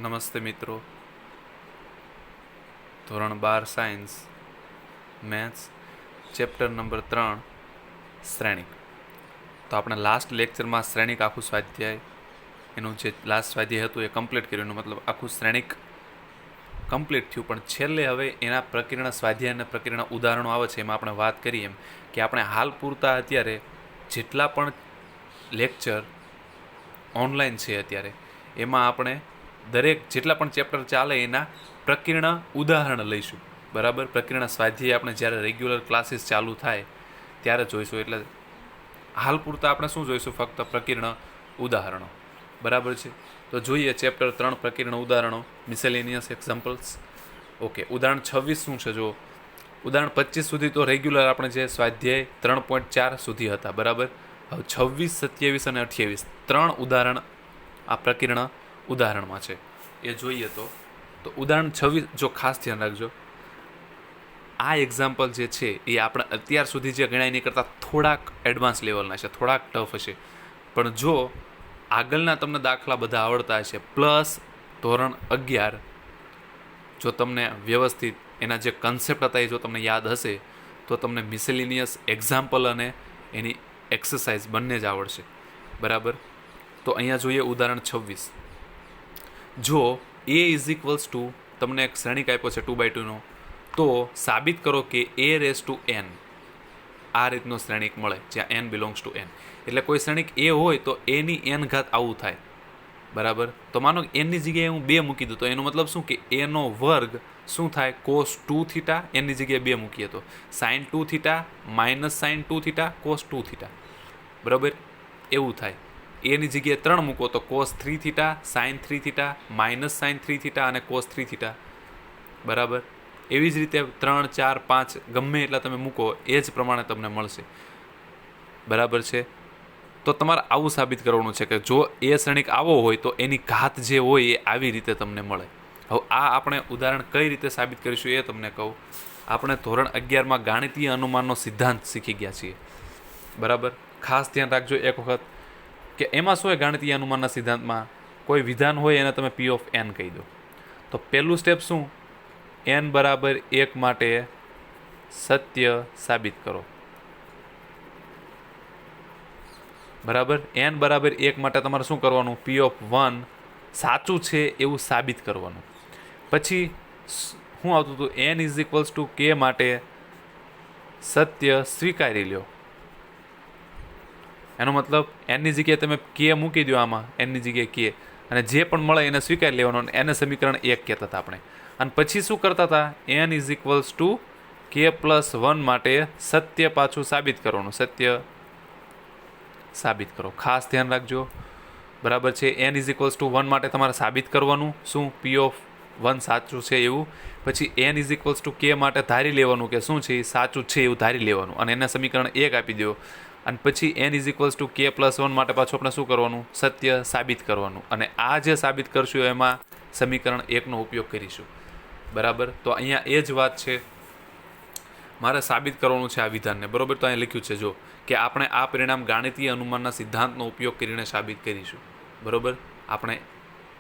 નમસ્તે મિત્રો. ધોરણ 12 સાયન્સ મેથ્સ ચેપ્ટર નંબર 3 શ્રેણિક. તો આપણે લાસ્ટ લેક્ચરમાં શ્રેણિક આખું સ્વાધ્યાય એનું જે લાસ્ટ સ્વાધ્યાય હતું એ કમ્પ્લીટ કર્યું. એનો મતલબ આખું શ્રેણિક કમ્પ્લીટ થયું. પણ છેલ્લે હવે એના પ્રક્રિયાના સ્વાધ્યાય અને પ્રક્રિયાના ઉદાહરણો આવે છે એમાં આપણે વાત કરીએ એમ કે આપણે હાલ પૂરતા અત્યારે જેટલા પણ લેક્ચર ઓનલાઈન છે અત્યારે એમાં આપણે દરેક જેટલા પણ ચેપ્ટર ચાલે એના પ્રકીર્ણ ઉદાહરણ લઈશું. બરાબર, પ્રકીર્ણ સ્વાધ્યાય આપણે જ્યારે રેગ્યુલર ક્લાસીસ ચાલુ થાય ત્યારે જોઈશું. એટલે હાલ પૂરતા આપણે શું જોઈશું? ફક્ત પ્રકીર્ણ ઉદાહરણો. બરાબર છે, તો જોઈએ ચેપ્ટર 3 પ્રકીર્ણ ઉદાહરણો, મિસેલેનિયસ એક્ઝામ્પલ્સ. ઓકે, ઉદાહરણ 26 શું છે? જો ઉદાહરણ 25 સુધી તો રેગ્યુલર આપણે જે સ્વાધ્યાય 3.4 સુધી હતા. બરાબર, હવે 26, 27 અને 28 3 ઉદાહરણ આ પ્રકીર્ણ ઉદાહરણમાં છે એ જોઈએ. તો ઉદાહરણ 26 જો ખાસ ધ્યાન રાખજો, આ એક્ઝામ્પલ જે છે એ આપણે અત્યાર સુધી જે ગણાય એની કરતાં થોડાક એડવાન્સ લેવલના છે, થોડાક ટફ હશે. પણ જો આગળના તમને દાખલા બધા આવડતા હશે પ્લસ ધોરણ 11 જો તમને વ્યવસ્થિત એના જે કન્સેપ્ટ હતા એ જો તમને યાદ હશે તો તમને મિસેલિનિયસ એક્ઝામ્પલ અને એની એક્સરસાઇઝ બંને જ આવડશે. બરાબર, તો અહીંયા જોઈએ ઉદાહરણ 26. જો a ઇઝ ઇક્વલ્સ ટુ, તમને એક શ્રેણિક આપ્યો છે 2x2નો, તો સાબિત કરો કે a⁴n આ રીતનો શ્રેણિક મળે જ્યાં n બિલોંગ્સ ટુ n. એટલે કોઈ શ્રેણિક a હોય તો a ની n ઘાત આવું થાય. બરાબર, તો માનો કે n ની જગ્યાએ હું 2 મૂકી દઉં તો એનો મતલબ શું કે a નો વર્ગ શું થાય? cos 2θ. n ની જગ્યાએ 2 મૂકીએ તો sin 2θ માઇનસ sin 2θ cos 2θ. બરાબર, એવું થાય. a ની જગ્યાએ 3 મૂકો તો cos 3θ sin 3θ માઇનસ sin 3θ અને cos 3θ. બરાબર, એવી જ રીતે 3, 4, 5 ગમે એટલા તમે મૂકો એ જ પ્રમાણે તમને મળશે. બરાબર છે, તો તમારે આવું સાબિત કરવાનું છે કે જો એ શ્રેણિક આવો હોય તો એની ઘાત જે હોય એ આવી રીતે તમને મળે. હવે આ આપણે ઉદાહરણ કઈ રીતે સાબિત કરીશું એ તમને કહું. આપણે ધોરણ 11માં ગાણિતીય અનુમાનનો સિદ્ધાંત શીખી ગયા છીએ. બરાબર, ખાસ ધ્યાન રાખજો એક વખત કે એમાં શું હોય, ગાણિતીય અનુમાનના સિદ્ધાંતમાં કોઈ વિધાન હોય એને તમે p ઓફ n કહી દો. તો પહેલું સ્ટેપ શું? n બરાબર 1 માટે સત્ય સાબિત કરો. બરાબર, n બરાબર 1 માટે તમારે શું કરવાનું? p ઓફ 1 સાચું છે એવું સાબિત કરવાનું. પછી શું આવતું હતું? n is equals two k માટે સત્ય સ્વીકારી લ્યો. એનો મતલબ n ની જગ્યાએ તમે k મૂકી દો, આમાં n ની જગ્યાએ k, અને જે પણ મળે એને સ્વીકારી લેવાનો. એને સમીકરણ 1 કહેતા હતા આપણે. અને પછી શું કરતા હતા? n is equals two k plus 1 માટે સત્ય પાછું સાબિત કરવાનું. સત્ય સાબિત કરો. ખાસ ધ્યાન રાખજો. બરાબર છે, n ઇઝ ઇક્વલ્સ ટુ 1 માટે તમારે સાબિત કરવાનું શું? p ઓફ 1 સાચું છે એવું. પછી n is equals two k માટે ધારી લેવાનું કે શું છે એ સાચું છે એવું ધારી લેવાનું અને એને સમીકરણ 1 આપી દો. અને પછી n is equals two k plus 1 માટે પાછું આપણે શું કરવાનું? સત્ય સાબિત કરવાનું. અને આ જે સાબિત કરશું એમાં સમીકરણ 1નો ઉપયોગ કરીશું. બરાબર, તો અહીંયા એ જ વાત છે, મારે સાબિત કરવાનું છે આ વિધાનને. બરાબર, તો અહીંયા લખ્યું છે જો કે આપણે આ પરિણામ ગાણિતીય અનુમાનના સિદ્ધાંતનો ઉપયોગ કરીને સાબિત કરીશું. બરાબર, આપણે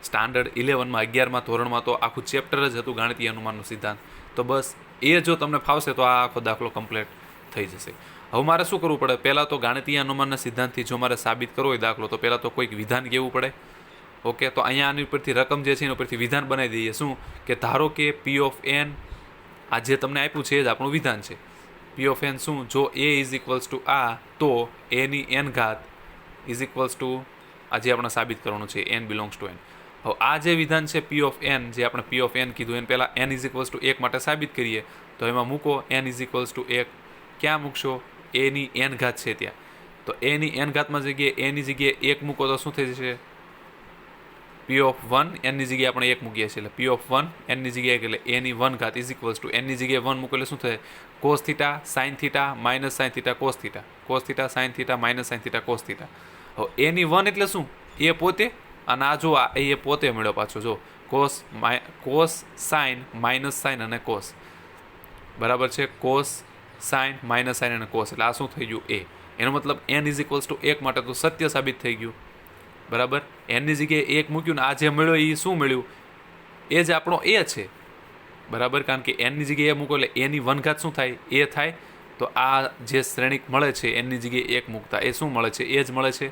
સ્ટાન્ડર્ડ 11માં 11માં ધોરણમાં તો આખું ચેપ્ટર જ હતું ગાણિતીય અનુમાનનો સિદ્ધાંત. તો બસ એ જો તમને ફાવશે તો આ આખો દાખલો કમ્પ્લીટ થઈ જશે. હવે મારે શું કરવું પડે? પહેલાં તો ગાણિતીય અનુમાનના સિદ્ધાંતથી જો મારે સાબિત કરવો હોય દાખલો, તો પહેલાં તો કોઈક વિધાન કહેવું પડે. ઓકે, તો અહીંયા આની ઉપરથી રકમ જે છે એના ઉપરથી વિધાન બનાવી દઈએ. શું કે ધારો કે p ઓફ n આ જે તમને આપ્યું છે એ જ આપણું વિધાન છે. p ઓફ n શું? જો a ઇઝ ઇક્વલ્સ ટુ આ, તો a ની n ઘાત ઇઝ ઇક્વલ્સ ટુ આ જે આપણે સાબિત કરવાનું છે n બિલોંગ્સ ટુ n. હવે આ જે વિધાન છે p ઓફ n, જે આપણે p ઓફ n કીધું એને પહેલાં n ઇઝ ઇક્વલ્સ ટુ 1 માટે સાબિત કરીએ. તો એમાં મૂકો n ઇઝ ઇક્વલ્સ ટુ 1. ક્યાં મૂકશો? a ની n ઘાત છે ત્યાં. તો a ની n ઘાતમાં જગ્યાએ a ની જગ્યાએ 1 મૂકો તો શું થઈ જશે? p ઓફ 1 n ની જગ્યાએ આપણે 1 મૂકીએ છીએ એટલે p ઓફ 1 n ની જગ્યાએ એટલે a ની 1 ઘાત ઇઝ ઇક્વલ્સ ટુ n ની જગ્યાએ 1 મૂકો એટલે શું થાય? cos θ sin θ minus sin θ cos θ, cos θ sin θ minus sin θ cos θ. હવે a ની 1 એટલે શું? એ પોતે, અને આ જો આ એ પોતે મળ્યો પાછો જો cos sin માઇનસ sin અને cos. બરાબર છે, cos sin માઇનસ sin અને cos એટલે આ શું થઈ ગયું? a. એનો મતલબ n ઇઝ ઇક્વલ્સ ટુ 1 માટે તો સત્ય સાબિત થઈ ગયું. બરાબર, n ની જગ્યાએ 1 મૂક્યું ને આ જે મળ્યો એ શું મળ્યું? એ જ આપણો એ છે, બરાબર. કારણ કે એનની જગ્યાએ મૂકો એટલે એની વન ઘાત શું થાય? એ થાય. તો આ જે શ્રેણિક મળે છે એની જગ્યાએ એક મૂકતા એ શું મળે છે? એ જ મળે છે,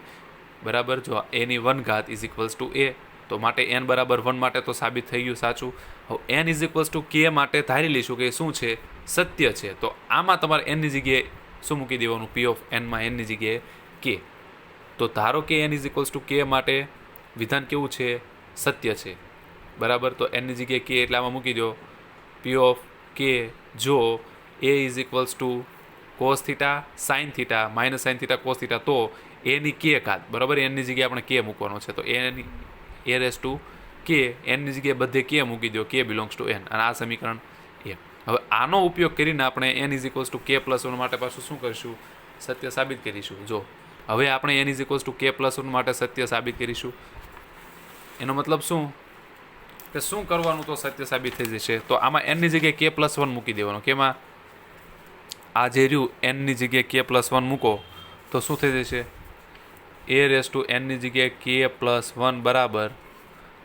બરાબર. જો એની વન ઘાત ઇઝ ઇક્વલ્સ ટુ એ, તો માટે n બરાબર 1 માટે તો સાબિત થઈ ગયું સાચું. હવે n ઇઝ ઇક્વલ્સ ટુ કે માટે ધારી લઈશું કે શું છે? સત્ય છે. તો આમાં તમારે એનની જગ્યાએ શું મૂકી દેવાનું? પી ઓફ એનમાં એનની જગ્યાએ કે. તો ધારો કે n ઇઝ ઇક્વલ્સ ટુ કે માટે વિધાન કેવું છે? સત્ય છે, બરાબર. તો એનની જગ્યાએ કે એટલે આમાં મૂકી દો પી ઓફ કે જો A is equals to cos theta sine theta minus sine theta cos theta, તો એની કે ઘાત, બરાબર. એનની જગ્યાએ આપણે કે મૂકવાનો છે, તો એની એ રેસ ટુ કે, એનની જગ્યાએ બધે કે મૂકી દો, કે બિલોંગ્સ ટુ એન, અને આ સમીકરણ એ. હવે આનો ઉપયોગ કરીને આપણે એન ઇઝ ઇક્વલ્સ ટુ કે પ્લસ 1 માટે પાછું શું કરીશું? સત્ય સાબિત કરીશું. જો હવે આપણે એન ઇઝ ઇક્વલ્સ ટુ કે પ્લસ 1 માટે સત્ય સાબિત કરીશું. એનો મતલબ શું કે શું કરવાનું તો સત્ય સાબિત થઈ જશે? તો આમાં એનની જગ્યાએ કે પ્લસ 1 મૂકી દેવાનું. કેમાં? આ જે રહ્યું એનની જગ્યાએ કે પ્લસ 1 મૂકો તો શું થઈ જશે? એ રેસ ટુ એનની જગ્યાએ કે પ્લસ 1 બરાબર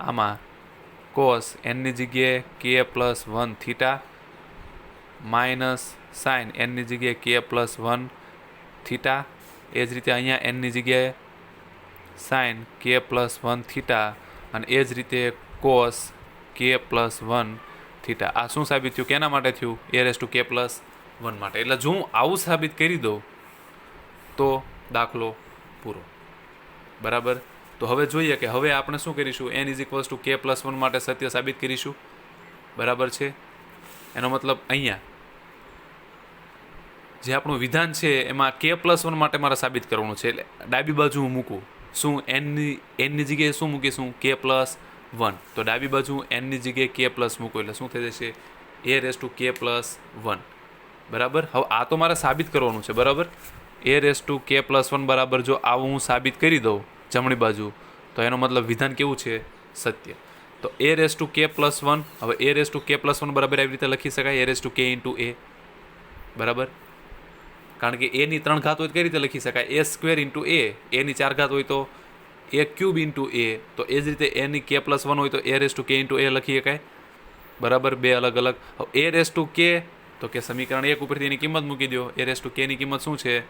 આમાં કોસ એનની જગ્યાએ કે પ્લસ 1 થીટા માઇનસ સાઇન એનની જગ્યાએ કે પ્લસ 1 થીટા. એ જ રીતે અહીંયા એનની જગ્યાએ સાઇન કે પ્લસ 1 થીટા, અને એ જ રીતે કોસ કે પ્લસ 1 થીટા. આ શું સાબિત થયું? કેના માટે થયું? એ રેસ ટુ કે પ્લસ 1 માટે. એટલે જો હું આવું સાબિત કરી દઉં તો દાખલો પૂરો, બરાબર. તો હવે જોઈએ કે હવે આપણે શું કરીશું? એન ઇઝ ઇક્વલ્સ ટુ કે પ્લસ 1 માટે સત્ય સાબિત કરીશું, બરાબર છે. એનો મતલબ અહીંયા જે આપણું વિધાન છે એમાં કે પ્લસ 1 માટે મારે સાબિત કરવાનું છે, એટલે ડાબી બાજુ હું મૂકું શું? એનની જગ્યાએ શું મૂકીશું? કે પ્લસ 1. તો ડાબી બાજુ એનની જગ્યાએ કે પ્લસ મૂકો એટલે શું થઈ જશે? એ રેસ ટુ કે પ્લસ 1, બરાબર. હવે આ તો મારે સાબિત કરવાનું છે, બરાબર. એ રેસ ટુ કે પ્લસ 1 બરાબર જો આવું હું સાબિત કરી દઉં જમણી બાજુ, તો એનો મતલબ વિધાન કેવું છે? સત્ય. તો એ રેસ ટુ કે પ્લસ 1, હવે એ રેસ ટુ કે પ્લસ 1 બરાબર એવી રીતે લખી શકાય એ રેસ ટુ કે ઇન્ટુ એ, બરાબર. કારણ કે એની 3 ઘાત હોય તો કઈ રીતે લખી શકાય? એ સ્ક્વેર ઇન્ટુ એ. એની 4 ઘાત હોય તો એ ક્યુબ ઇન્ટુ એ. તો એ જ રીતે એની કે પ્લસ 1 હોય તો એ રેસ ટુ કે ઇન્ટુ એ લખી શકાય, બરાબર. બે અલગ અલગ. એ રેસ ટુ કે, તો કે સમીકરણ 1 ઉપરથી એની કિંમત મૂકી દો. એ રેસ ટુ કેની કિંમત શું છે?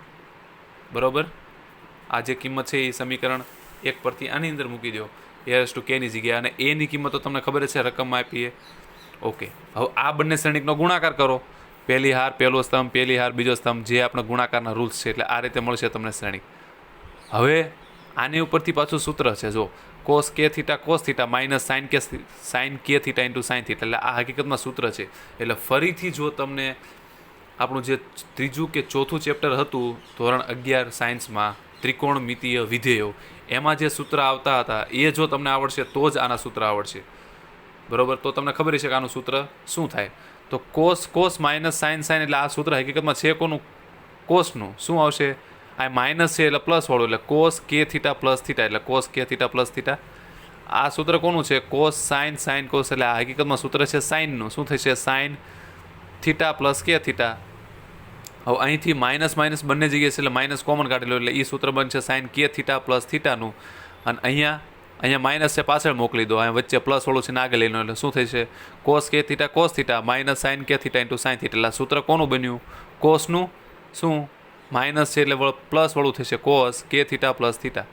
બરાબર. આ જે કિંમત છે એ સમીકરણ 1 પરથી આની અંદર મૂકી દો એ રેસ ટુ કેની જગ્યાએ, અને એની કિંમત તો તમને ખબર જ છે રકમમાં આપીએ. ઓકે. હવે આ બંને શ્રેણિકનો ગુણાકાર કરો. પહેલી હાર પહેલો સ્તંભ, પહેલી હાર બીજો સ્તંભ, જે આપણે ગુણાકારના રૂલ્સ છે, એટલે આ રીતે મળશે તમને શ્રેણિક. હવે આની ઉપરથી પાછું સૂત્ર છે, જો કોસ કે theta cos theta minus sign કે થીટા ઇન્ટુ સાઇન થીટા, એટલે આ હકીકતમાં સૂત્ર છે. એટલે ફરીથી જો તમને આપણું જે ત્રીજું કે ચોથું ચેપ્ટર હતું ધોરણ 11 સાયન્સમાં ત્રિકોણમિતીય વિધેયો, એમાં જે સૂત્ર આવતા હતા એ જો તમને આવડશે તો જ આના સૂત્ર આવડશે, બરાબર. તો તમને ખબર છે કે આનું સૂત્ર શું થાય? તો કોસ માઇનસ સાઇન એટલે આ સૂત્ર હકીકતમાં છે કોનું? કોસનું. શું આવશે? આ માઇનસ છે એટલે પ્લસ વાળું, એટલે કોસ કે થીટા પ્લસ થીટા, એટલે કોસ કે થીટા પ્લસ થીટા. આ સૂત્ર કોનું છે? કોસ સાઇન કોસ, એટલે આ હકીકતમાં સૂત્ર છે સાઇનનું. શું થશે? સાઇન થીટા પ્લસ કે થીટા. હવે અહીંથી માઇનસ માઇનસ બંને જગ્યાએ છે એટલે માઇનસ કોમન કાઢી લો, એટલે એ સૂત્ર બનશે સાઇન કે થીટા પ્લસ થીટાનું. અને અહીંયા માઇનસ છે પાછળ મોકલી દો, અહીંયા વચ્ચે પ્લસ વાળું છે ને આગળ લઈ લો, એટલે શું થશે? કોસ કે થીટા માઇનસ સાઇન કે થીટા ઇન્ટુ સાઇન થીટા. એટલે સૂત્ર કોનું બન્યું? કોસનું. શું? માઇનસ છે એટલે પ્લસ વાળું થશે કોસ કે થીટા પ્લસ થીટા,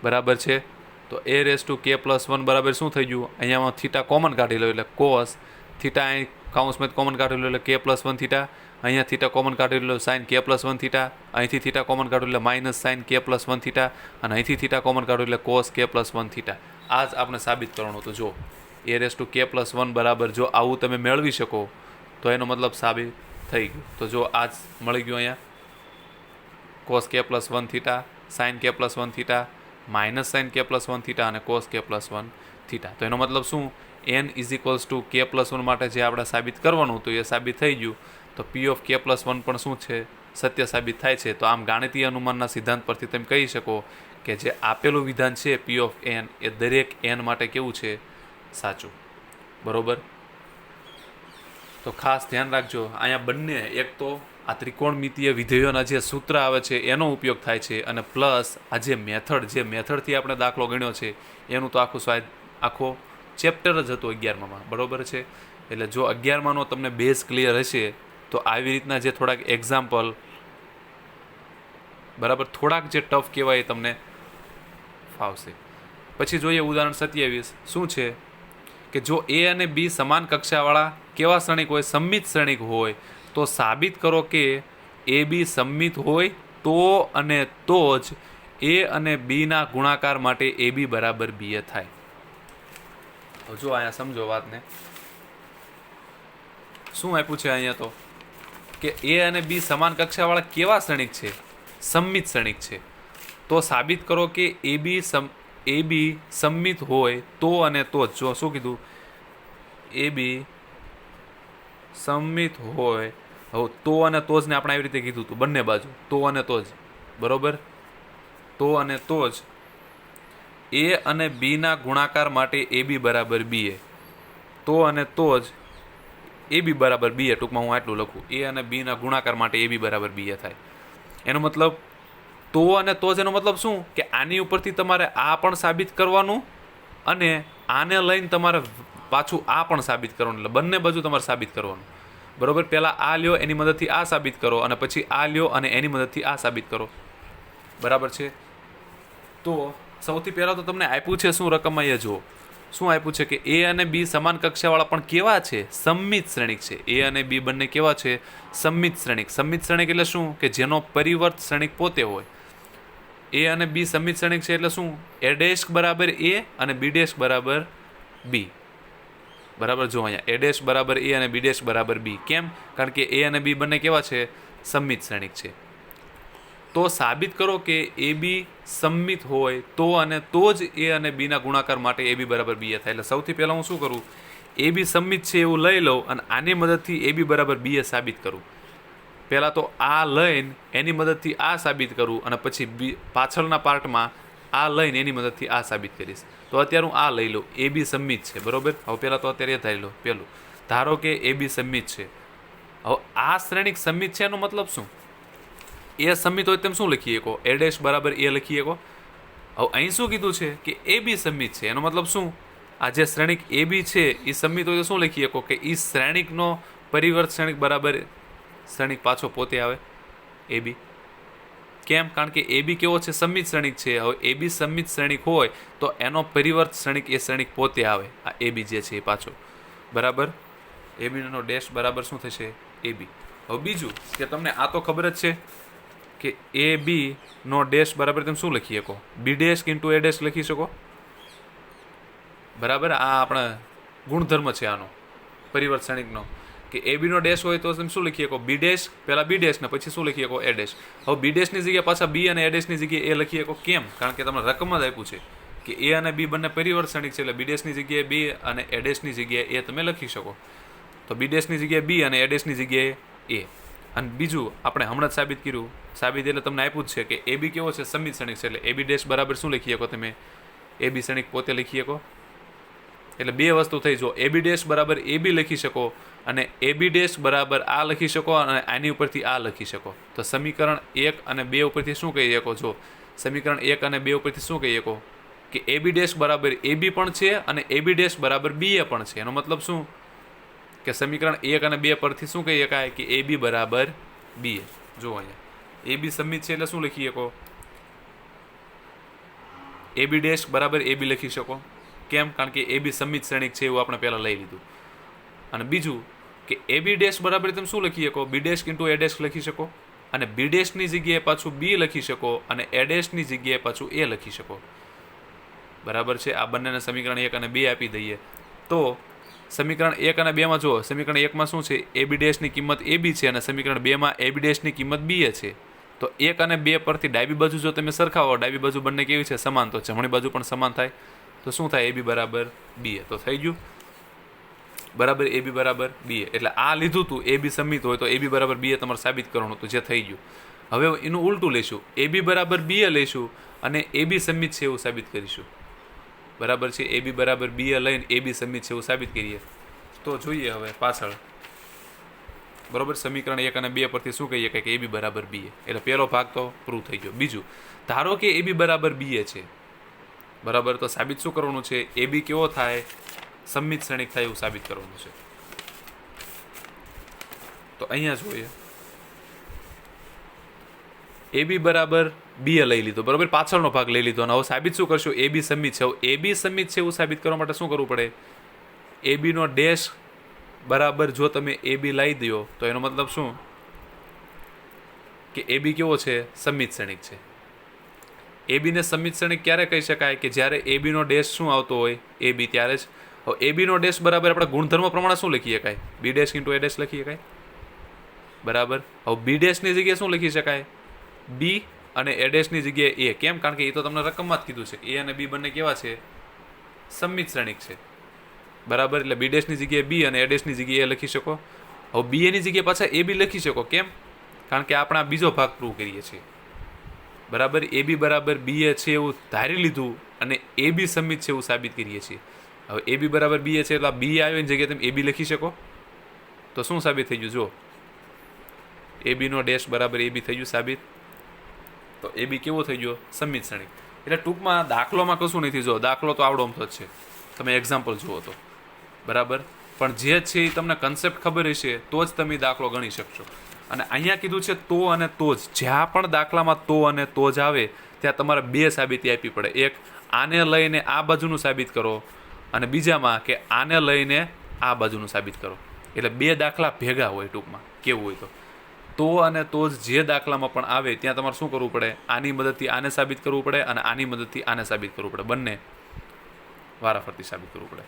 બરાબર છે. તો એ રેસ ટુ કે પ્લસ 1 બરાબર શું થઈ ગયું? અહીંયામાં થીટા કોમન કાઢી લો એટલે કોસ થીટા અહીં કાઉન્સમાં કોમન કાઢી લો એટલે કે પ્લસ 1 થીટા, અહીંયા થીટા કોમન કાઢી લો સાઇન કે પ્લસ 1 થીટા, અહીંથી થીટા કોમન કાઢો એટલે માઇનસ સાઇન કે પ્લસ 1 થીટા, અને અહીંથી થીટા કોમન કાઢો એટલે કોસ કે પ્લસ 1 થીટા. આ જ આપણે સાબિત કરવાનું હતું. જો એ રેસ ટુ કે પ્લસ 1 બરાબર જો આવું તમે મેળવી શકો તો એનો મતલબ સાબિત થઈ ગયું. તો જો આ જ મળી ગયું અહીંયા કોસ કે પ્લસ 1 થીટા, સાઇન કે પ્લસ 1 થીટા, માઇનસ સાઇન કે પ્લસ 1 થીટા અને કોસ કે પ્લસ 1 થીટા. તો એનો મતલબ શું? n ઇઝ ઇક્વલ્સ ટુ કે પ્લસ 1 માટે જે આપણે સાબિત કરવાનું હતું એ સાબિત થઈ ગયું. તો પી ઓફ કે પ્લસ 1 પણ શું છે? સત્ય સાબિત થાય છે. તો આમ ગાણિતીય અનુમાનના સિદ્ધાંત પરથી તમે કહી શકો કે જે આપેલું વિધાન છે પી ઓફ n એ દરેક n માટે કેવું છે? સાચું, બરોબર. તો ખાસ ધ્યાન રાખજો, અહીંયા બંને એક તો આ ત્રિકોણમિતીય વિધેયોના જે સૂત્ર આવે છે એનો ઉપયોગ થાય છે, અને પ્લસ આ જે મેથડથી આપણે દાખલો ગણ્યો છે એનું તો આખો ચેપ્ટર જ હતું 11માં, બરાબર છે. એટલે જો 11માંનો તમને બેઝ ક્લિયર હશે તો આવી રીતના જે થોડાક એક્ઝામ્પલ, બરાબર, થોડાક જે ટફ કહેવાય એ તમને ફાવશે. પછી જોઈએ ઉદાહરણ 27. શું છે કે જો એ અને બી સમાન કક્ષાવાળા કેવા શ્રેણિક હોય? સમમિત શ્રેણિક હોય. તો સાબિત કરો કે એ બી સમમિત હોય તો અને તો જ એ અને બીના ગુણાકાર માટે એ બી બરાબર બી એ થાય. જો અહીંયા સમજો વાતને. શું આપ્યું છે અહીંયા? તો કે એ અને બી સમાન કક્ષાવાળા કેવા શ્રેણિક છે? સમમિત શ્રેણિક છે. તો સાબિત કરો કે એ બી સમમિત હોય તો અને તો જ. જો શું કીધું? એ બી સમમિત હોય. હવે તો અને તો જ ને આપણે આવી રીતે કીધું હતું, બંને બાજુ તો અને તો જ, બરોબર. તો અને તો જ એ અને બીના ગુણાકાર માટે એ બી બરાબર બી એ. તો અને તો જ એ બી બરાબર બી એ. ટૂંકમાં હું આટલું લખું, એ અને બીના ગુણાકાર માટે એ બી બરાબર બી એ થાય. એનો મતલબ તો અને તો જ, એનો મતલબ શું કે આની ઉપરથી તમારે આ પણ સાબિત કરવાનું અને આને લઈને તમારે પાછું આ પણ સાબિત કરવાનું. એટલે બંને બાજુ તમારે સાબિત કરવાનું, બરોબર. પહેલાં આ લ્યો, એની મદદથી આ સાબિત કરો, અને પછી આ લ્યો અને એની મદદથી આ સાબિત કરો, બરાબર છે. તો સૌથી પહેલાં તો તમને આપ્યું છે શું રકમમાં? એ જુઓ શું આપ્યું છે કે એ અને બી સમાન કક્ષાવાળા પણ કેવા છે? સમમિત શ્રેણિક છે. એ અને બી બંને કેવા છે? સમમિત શ્રેણિક. સમમિત શ્રેણિક એટલે શું કે જેનો પરિવર્ત શ્રેણિક પોતે હોય. એ અને બી સમમિત શ્રેણિક છે એટલે શું? એ ડેશ બરાબર એ અને બી ડેશ બરાબર બી, બરાબર. જો અહીંયા એ ડેશ બરાબર એ અને બી ડેશ બરાબર બી. કેમ? કારણ કે એ અને બી બંને કેવા છે? સમમિત શ્રેણિક છે. તો સાબિત કરો કે એ બી સમમિત હોય તો અને તો જ એ અને બીના ગુણાકાર માટે એ બી બરાબર બી એ થાય. એટલે સૌથી પહેલાં હું શું કરું? એ બી સમમિત છે એવું લઈ લઉં અને આની મદદથી એ બી બરાબર બી એ સાબિત કરું. પહેલાં તો આ લઈને એની મદદથી આ સાબિત કરું અને પછી પાછળના પાર્ટમાં આ લઈને એની મદદથી આ સાબિત કરીશ. તો અત્યારે હું આ લઈ લઉં, એ બી સમમિત છે, બરાબર. હવે પહેલાં તો અત્યારે એ ધારી લો. પહેલું ધારો કે એ બી સમમિત છે. હવે આ શ્રેણિક સમમિત છે એનો મતલબ શું? એ સમમિત હોય તેમ શું લખી શકો? એ ડેશ બરાબર એ લખી શકો. હવે અહીં શું કીધું છે કે એ બી સમમિત છે, એનો મતલબ શું? આ જે શ્રેણિક એ બી છે એ સમમિત હોય તો શું લખી શકો? કે એ શ્રેણિકનો પરિવર્ત શ્રેણિક બરાબર શ્રેણિક પાછો પોતે આવે, એ બી. કેમ? કારણ કે એ બી કેવો છે? સમમિત શ્રેણિક છે. હવે એ બી સમમિત શ્રેણિક હોય તો એનો પરિવર્ત શ્રેણિક એ શ્રેણિક પોતે આવે, આ એ બી જે છે એ પાછો, બરાબર. એ બીનો ડેશ બરાબર શું થશે? એ બી. હવે બીજું કે તમને આ તો ખબર જ છે કે એ બી નો ડેશ બરાબર તમે શું લખી શકો? B dash into A dash લખી શકો, બરાબર. આ આપણા ગુણધર્મ છે આનો, પરિવર્ત શ્રેણિકનો, કે એ બીનો ડેશ હોય તો તમે શું લખી શકો? બી ડેશ, પહેલાં બી ડેશ ને પછી શું લખી શકો? એ ડેશ. હવે બી ડેશની જગ્યાએ પાછા બી અને એ ડેશની જગ્યાએ એ લખી શકો. કેમ? કારણ કે તમને રકમ જ આપ્યું છે કે એ અને બી બંને પરિવર્ત શ્રેણિક છે, એટલે બી ડેશની જગ્યાએ બી અને એ ડેશની જગ્યાએ એ તમે લખી શકો. તો બી ડેશની જગ્યાએ બી અને એ ડેશની જગ્યાએ એ. અને બીજું આપણે હમણાં જ સાબિત કર્યું, સાબિત એટલે તમને આપ્યું જ છે કે એ બી કેવો છે? સમમિત શ્રેણિક છે. એટલે એ બી ડેશ બરાબર શું લખી શકો તમે? એ બી શ્રેણિક પોતે લખી શકો. એટલે બે વસ્તુ થઈ. જો એ બી ડેશ બરાબર એ બી લખી શકો અને એ બી ડેશ બરાબર આ લખી શકો અને આની ઉપરથી આ લખી શકો. તો સમીકરણ 1 અને 2 ઉપરથી શું કહી શકો? જો સમીકરણ 1 અને 2 ઉપરથી શું કહી શકો? કે એ બી ડેશ બરાબર એ બી પણ છે અને એ બી ડેશ બરાબર બી એ પણ છે. એનો મતલબ શું કે સમીકરણ 1 અને 2 પરથી શું કહી શકાય? કે એ બી બરાબર બી એ. જો અહીંયા એ બી સમમિત છે એટલે શું લખી શકો? એ બી ડેશ બરાબર એ બી લખી શકો. કેમ? કારણ કે એ બી સમમિત શ્રેણિક છે એવું આપણે પહેલાં લઈ લીધું. અને બીજું કે એ બી ડેશ બરાબર તમે શું લખી શકો? B dash into A dash લખી શકો અને બી ડેશની જગ્યાએ પાછું બી લખી શકો અને એ ડેશની જગ્યાએ પાછું એ લખી શકો, બરાબર છે. આ બંનેને સમીકરણ 1 અને 2 આપી દઈએ તો સમીકરણ 1 અને 2માં જુઓ, સમીકરણ 1માં શું છે? એ બી ડેશની કિંમત એ બી છે અને સમીકરણ 2માં એ બી ડેશની કિંમત બી એ છે. તો 1 અને 2 પરથી ડાબી બાજુ જો તમે સરખાવો, ડાબી બાજુ બંને કેવી છે? સમાન. તો જમણી બાજુ પણ સમાન થાય. તો શું થાય? એ બી બરાબર બી એ. તો થઈ ગયું, બરાબર. એ બી બરાબર બી એ. એટલે આ લીધું તું એ બી સમમિત હોય તો એ બી બરાબર બી એ તમારે સાબિત કરવાનું હતું, જે થઈ ગયું. હવે એનું ઉલટું લઈશું, એ બી બરાબર બી એ લઈશું અને એ બી સમમિત છે એવું સાબિત કરીશું, બરાબર છે. એ બી બરાબર બી એ લઈને એ બી સમમિત છે એવું સાબિત કરીએ તો જોઈએ હવે પાછળ, બરાબર. સમીકરણ 1 અને 2 પરથી શું કહીએ કે એ બી બરાબર બી એ. એટલે પહેલો ભાગ તો પ્રૂવ થઈ ગયો. બીજું, ધારો કે એ બી બરાબર બી એ છે, બરાબર. તો સાબિત શું કરવાનું છે? એ બી કેવો થાય? સંમિત શ્રેણિક થાય એવું સાબિત કરવાનું છે. તો અહીંયા જોઈએ એ બી બરાબર બી એ લઈ લીધો, બરાબર, પાછળનો ભાગ લઈ લીધો. અને હવે સાબિત શું કરશું? એ બી સંમિત છે. એ બી સંમિત છે એવું સાબિત કરવા માટે શું કરવું પડે? એ બીનો ડેશ બરાબર જો તમે એ બી લાવી દો તો એનો મતલબ શું કે એ બી કેવો છે? સંમિત શ્રેણિક છે. એ બીને સંમિત શ્રેણિક ક્યારે કહી શકાય? કે જ્યારે એ બીનો ડેશ શું આવતો હોય? એ બી, ત્યારે જ. હવે એ બીનો ડેશ બરાબર આપણે ગુણધર્મ પ્રમાણે શું લખી શકાય? B dash into A dash લખી શકાય, બરાબર. હવે બી ડેશની જગ્યાએ શું લખી શકાય? બી, અને એ ડેશની જગ્યાએ એ. કેમ? કારણ કે એ તો તમને રકમમાં જ કીધું છે. એ અને બી બંને કેવા છે? સંમિત શ્રેણિક છે, બરાબર. એટલે બી ડેશની જગ્યાએ બી અને એ ડેશની જગ્યાએ એ લખી શકો. હવે બી એની જગ્યાએ પાછા એ બી લખી શકો. કેમ? કારણ કે આપણે આ બીજો ભાગ પ્રૂવ કરીએ છીએ, બરાબર. એ બી બરાબર બી એ છે એવું ધારી લીધું અને એ બી સંમિત છે એવું સાબિત કરીએ છીએ. હવે એ બી બરાબર બી એ છે એટલે બી આવ્યો એની જગ્યાએ તમે એ બી લખી શકો. તો શું સાબિત થઈ ગયું? જો એ બીનો ડેશ બરાબર એ બી થઈ ગયું સાબિત. તો એ બી કેવો થઈ ગયો? સંમિત શ્રેણિક. એટલે ટૂંકમાં દાખલોમાં કશું નથી. જો દાખલો તો આવડો અમથો જ છે, તમે એક્ઝામ્પલ જુઓ તો, બરાબર. પણ જે છે એ તમને કન્સેપ્ટ ખબર હશે તો જ તમે દાખલો ગણી શકશો. અને અહીંયા કીધું છે તો અને તો જ. જ્યાં પણ દાખલામાં તો અને તો જ આવે ત્યાં તમારે બે સાબિતી આપવી પડે. એક, આને લઈને આ બાજુનું સાબિત કરો, અને બીજામાં કે આને લઈને આ બાજુનું સાબિત કરો. એટલે બે દાખલા ભેગા હોય. ટૂંકમાં કેવું હોય તો અને તો જ જે દાખલામાં પણ આવે ત્યાં તમારે શું કરવું પડે? આની મદદથી આને સાબિત કરવું પડે અને આની મદદથી આને સાબિત કરવું પડે. બંને વારાફરતી સાબિત કરવું પડે,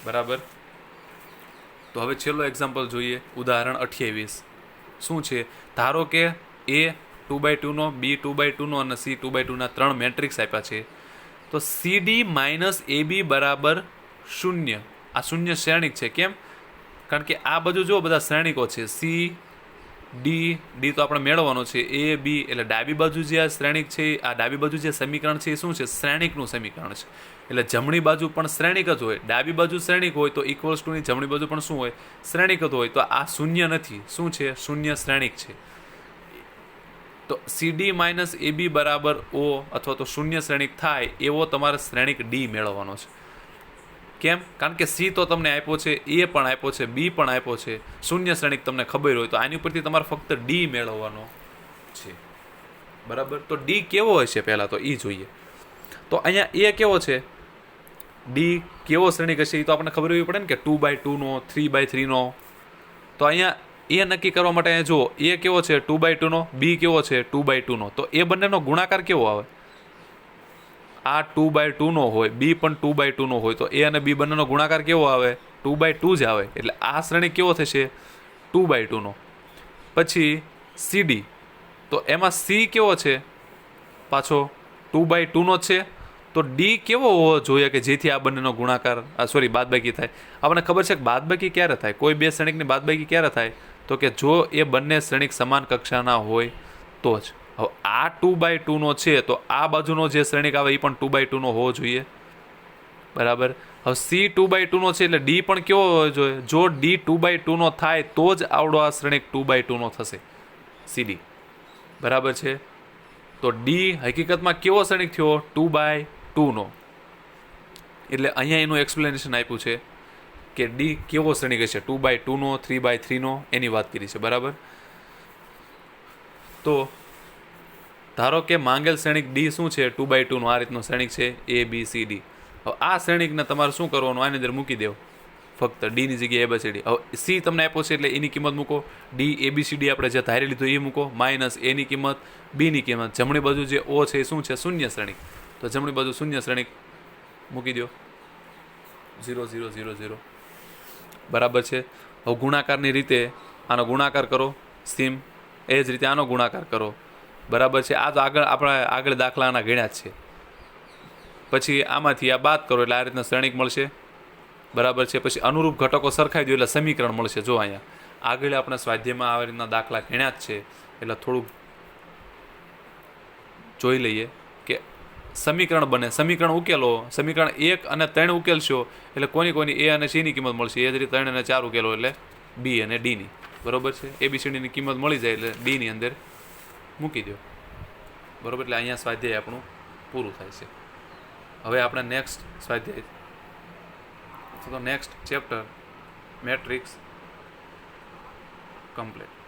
બરાબર. તો હવે છેલ્લો એક્ઝામ્પલ જોઈએ. ઉદાહરણ 28 શું છે? ધારો કે એ 2/2નો, બી 2/2નો અને સી 2/2ના 3 મેટ્રિક્સ આપ્યા છે. તો CD માઇનસ એ બી બરાબર 0. આ શૂન્ય શ્રેણિક છે. કેમ? કારણ કે આ બધું જો બધા શ્રેણિકો છે. સી ડી તો આપણે મેળવવાનો છે. એ બી એટલે ડાબી બાજુ જે આ શ્રેણિક છે, આ ડાબી બાજુ જે સમીકરણ છે એ શું છે? શ્રેણિકનું સમીકરણ છે. એટલે જમણી બાજુ પણ શ્રેણિક જ હોય. ડાબી બાજુ શ્રેણિક હોય તો ઇક્વલ્સ ટુની જમણી બાજુ પણ શું હોય? શ્રેણિક જ હોય. તો આ શૂન્ય નથી. શું છે? શૂન્ય શ્રેણિક છે. તો CD માઇનસ એ બી બરાબર O અથવા તો શૂન્ય શ્રેણિક થાય એવો તમારે શ્રેણિક ડી મેળવવાનો છે. કેમ? કારણ કે સી તો તમને આપ્યો છે, એ પણ આપ્યો છે, બી પણ આપ્યો છે. શૂન્ય શ્રેણિક તમને ખબર હોય તો આની ઉપરથી તમારે ફક્ત ડી મેળવવાનો છે, બરાબર. તો ડી કેવો હોય છે પહેલાં તો એ જોઈએ. તો અહીંયા એ કેવો છે? ડી કેવો શ્રેણિક હશે એ તો આપણને ખબર હોવી પડે ને, કે 2/2નો, 3/3નો. તો અહીંયા એ નક્કી કરવા માટે અહીંયા જુઓ, એ કેવો છે? 2/2નો. બી કેવો છે? 2/2નો. તો એ બંનેનો ગુણાકાર કેવો આવે? આ 2/2નો હોય, બી પણ 2/2નો હોય, તો એ અને બી બંનેનો ગુણાકાર કેવો આવે? 2/2 જ આવે. એટલે આ શ્રેણિક કેવો થશે? 2/2નો. પછી CD, તો એમાં સી કેવો છે? પાછો 2/2નો છે. તો ડી કેવો હોવો જોઈએ કે જેથી આ બંનેનો ગુણાકાર બાદબાકી થાય? આપણને ખબર છે કે બાદબાકી ક્યારે થાય? કોઈ બે શ્રેણિકની બાદબાકી ક્યારે થાય? તો કે જો એ બંને શ્રેણિક સમાન કક્ષાના હોય તો જ. હવે આ 2/2નો છે તો આ બાજુનો જે શ્રેણિક આવે એ પણ 2/2નો હોવો જોઈએ, બરાબર. હવે સી 2/2નો છે એટલે ડી પણ કેવો હોવો જોઈએ? જો ડી 2/2નો થાય તો જ આવડો આ શ્રેણિક 2/2નો થશે, CD, બરાબર છે. તો ડી હકીકતમાં કેવો શ્રેણિક થયો? 2/2નો. એટલે અહીંયા એનું એક્સપ્લેનેશન આપ્યું છે કે ડી કેવો શ્રેણિક હશે? 2/2નો, 3/3નો, એની વાત કરી છે, બરાબર. તો ધારો કે માંગેલ શ્રેણિક ડી શું છે? 2/2નો આ રીતનો શ્રેણિક છે, ABCD. હવે આ શ્રેણિકને તમારે શું કરવાનું? આની અંદર મૂકી દેવો ફક્ત ડીની જગ્યાએ ABCD. હવે સી તમને આપ્યો છે એટલે એની કિંમત મૂકો. ડી ABCD આપણે જે ધારી લીધું એ મૂકો, માઇનસ એની કિંમત, બીની કિંમત. જમણી બાજુ જે O છે એ શું છે? શૂન્ય શ્રેણિક. તો જમણી બાજુ શૂન્ય શ્રેણિક મૂકી દો. 0 0 0 0, બરાબર છે. હવે ગુણાકારની રીતે આનો ગુણાકાર કરો, સીમ. એ જ રીતે આનો ગુણાકાર કરો, બરાબર છે. આ તો આગળ દાખલાના ગણ્યા જ છે. પછી આમાંથી આ બાદ કરો એટલે આ રીતના શ્રેણિક મળશે, બરાબર છે. પછી અનુરૂપ ઘટકો સરખાઈ દો એટલે સમીકરણ મળશે. જો અહીંયા આગળ આપણે સ્વાધ્યાયમાં આવી રીતના દાખલા ગણ્યા જ છે એટલે થોડુંક જોઈ લઈએ કે સમીકરણ બને. સમીકરણ ઉકેલો. સમીકરણ 1 અને 3 ઉકેલશો એટલે કોની એ અને સીની કિંમત મળશે. એ જ રીતે 3 અને 4 ઉકેલો એટલે બી અને ડીની, બરાબર છે. ABCDની કિંમત મળી જાય એટલે ડીની અંદર મૂકી દો, બરાબર. એટલે અહીંયા સ્વાધ્યાય આપણું પૂરું થાય છે. હવે આપણે નેક્સ્ટ સ્વાધ્યાય અથવા તો નેક્સ્ટ ચેપ્ટર મેટ્રિક્સ કમ્પ્લીટ.